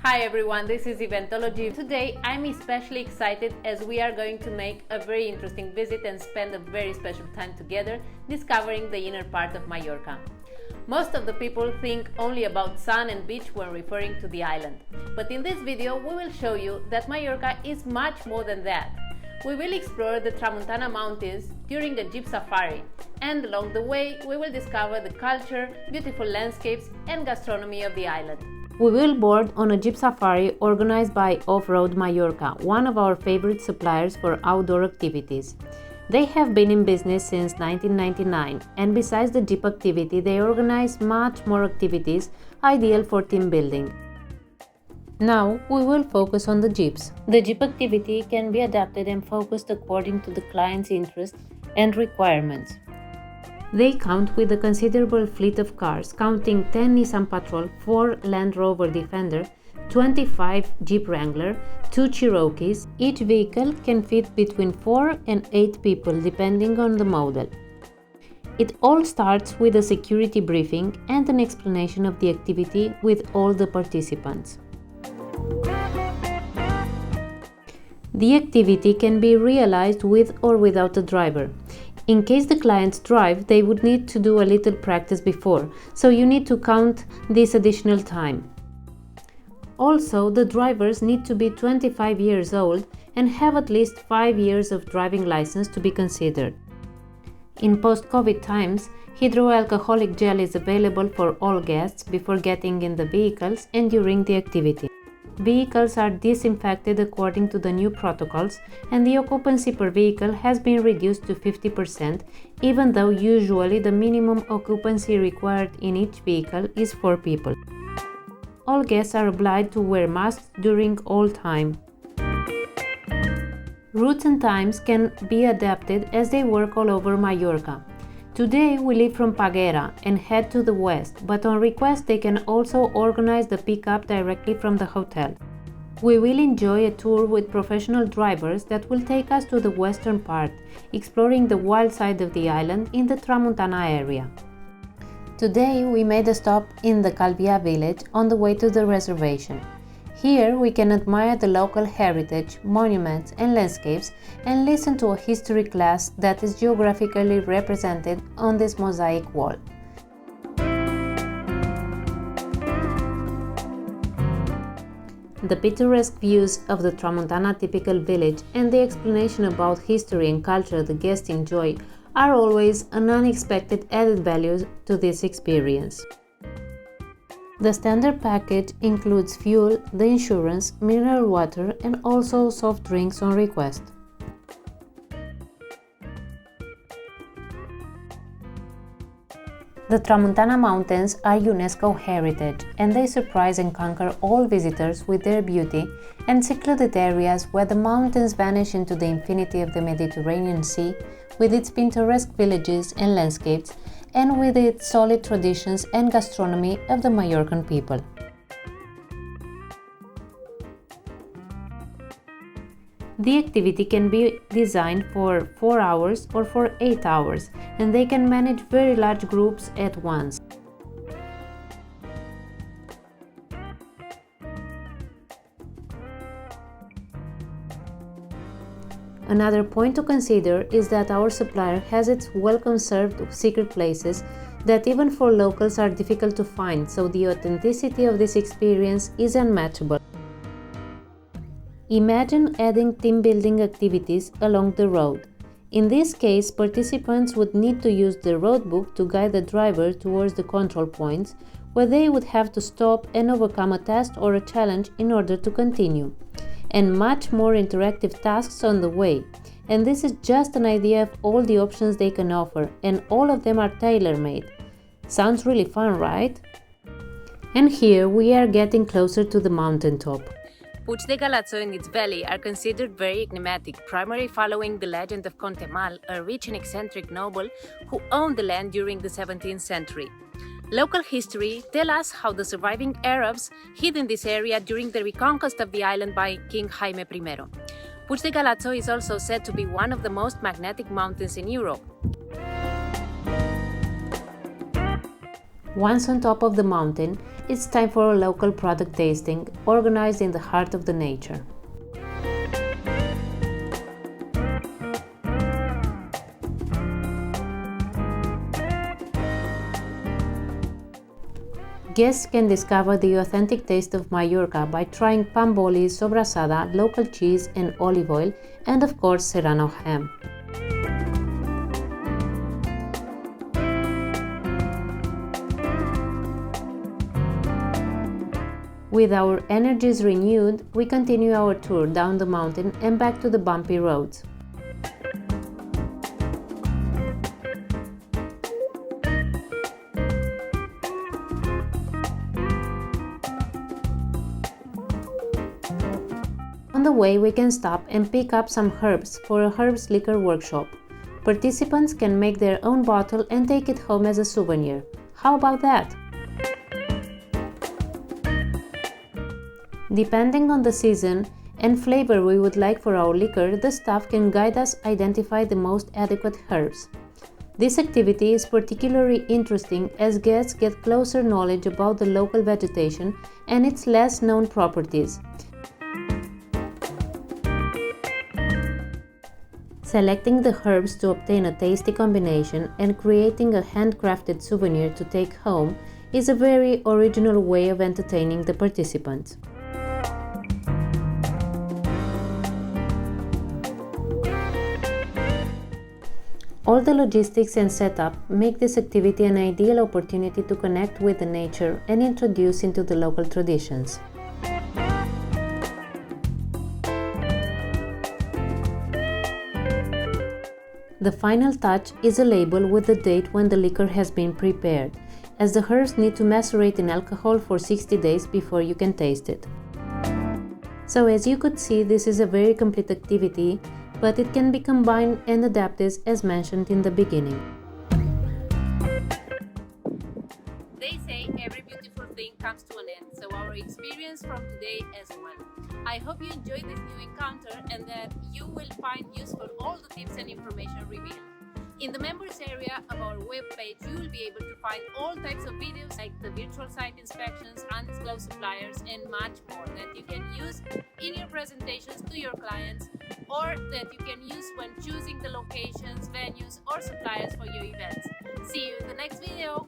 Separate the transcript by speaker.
Speaker 1: Hi everyone, this is E-ventology. Today I'm especially excited as we are going to make a very interesting visit and spend a very special time together discovering the inner part of Mallorca. Most of the people think only about sun and beach when referring to the island, but in this video we will show you that Mallorca is much more than that. We will explore the Tramuntana Mountains during a jeep safari, and along the way we will discover the culture, beautiful landscapes and gastronomy of the island. We will board on a jeep safari organized by Offroad Mallorca, one of our favorite suppliers for outdoor activities. They have been in business since 1999, and besides the jeep activity, they organize much more activities ideal for team building. Now we will focus on the jeeps. The jeep activity can be adapted and focused according to the client's interests and requirements. They count with a considerable fleet of cars, counting 10 Nissan Patrol, 4 Land Rover Defender, 25 Jeep Wrangler, 2 Cherokees. Each vehicle can fit between 4 and 8 people depending on the model. It all starts with a security briefing and an explanation of the activity with all the participants. The activity can be realized with or without a driver. In case the clients drive, they would need to do a little practice before, so you need to count this additional time. Also, the drivers need to be 25 years old and have at least 5 years of driving license to be considered. In post-COVID times, hydroalcoholic gel is available for all guests before getting in the vehicles and during the activity. Vehicles are disinfected according to the new protocols, and the occupancy per vehicle has been reduced to 50%, even though usually the minimum occupancy required in each vehicle is 4 people. All guests are obliged to wear masks during all time. Routes and times can be adapted as they work all over Mallorca. Today we leave from Paguera and head to the west, but on request they can also organize the pickup directly from the hotel. We will enjoy a tour with professional drivers that will take us to the western part, exploring the wild side of the island in the Tramuntana area. Today we made a stop in the Calvia village on the way to the reservation. Here we can admire the local heritage, monuments and landscapes and listen to a history class that is geographically represented on this mosaic wall. The picturesque views of the Tramuntana typical village and the explanation about history and culture the guests enjoy are always an unexpected added value to this experience. The standard package includes fuel, the insurance, mineral water and also soft drinks on request. The Tramuntana Mountains are UNESCO heritage, and they surprise and conquer all visitors with their beauty and secluded areas where the mountains vanish into the infinity of the Mediterranean Sea with its picturesque villages and landscapes, and with its solid traditions and gastronomy of the Mallorcan people. The activity can be designed for 4 hours or for 8 hours, and they can manage very large groups at once. Another point to consider is that our supplier has its well-conserved secret places that even for locals are difficult to find, so the authenticity of this experience is unmatchable. Imagine adding team-building activities along the road. In this case, participants would need to use the road book to guide the driver towards the control points, where they would have to stop and overcome a task or a challenge in order to continue, and much more interactive tasks on the way. And this is just an idea of all the options they can offer, and all of them are tailor-made. Sounds really fun, right? And here we are getting closer to the mountaintop. Puig de Galazzo and its valley are considered very enigmatic, primarily following the legend of Contemal, a rich and eccentric noble who owned the land during the 17th century. Local history tells us how the surviving Arabs hid in this area during the reconquest of the island by King Jaime I. Puig de Galazzo is also said to be one of the most magnetic mountains in Europe. Once on top of the mountain, it's time for a local product tasting, organized in the heart of the nature. Guests can discover the authentic taste of Mallorca by trying pan boli, sobrasada, local cheese and olive oil, and of course serrano ham. With our energies renewed, we continue our tour down the mountain and back to the bumpy roads. On the way, we can stop and pick up some herbs for a herbs liquor workshop. Participants can make their own bottle and take it home as a souvenir. How about that? Depending on the season and flavor we would like for our liquor, the staff can guide us identify the most adequate herbs. This activity is particularly interesting as guests get closer knowledge about the local vegetation and its less known properties. Selecting the herbs to obtain a tasty combination and creating a handcrafted souvenir to take home is a very original way of entertaining the participants. All the logistics and setup make this activity an ideal opportunity to connect with the nature and introduce into the local traditions. The final touch is a label with the date when the liquor has been prepared, as the herbs need to macerate in alcohol for 60 days before you can taste it. So as you could see, this is a very complete activity, but it can be combined and adapted as mentioned in the beginning. They say every beautiful thing comes to an end, so our experience from today is one. I hope you enjoyed this new encounter and that you will find useful all the tips and information revealed. In the members area of our webpage, you will be able to find all types of videos like the virtual site inspections, undisclosed suppliers, and much more that you can use in your presentations to your clients or that you can use when choosing the locations, venues, or suppliers for your events. See you in the next video!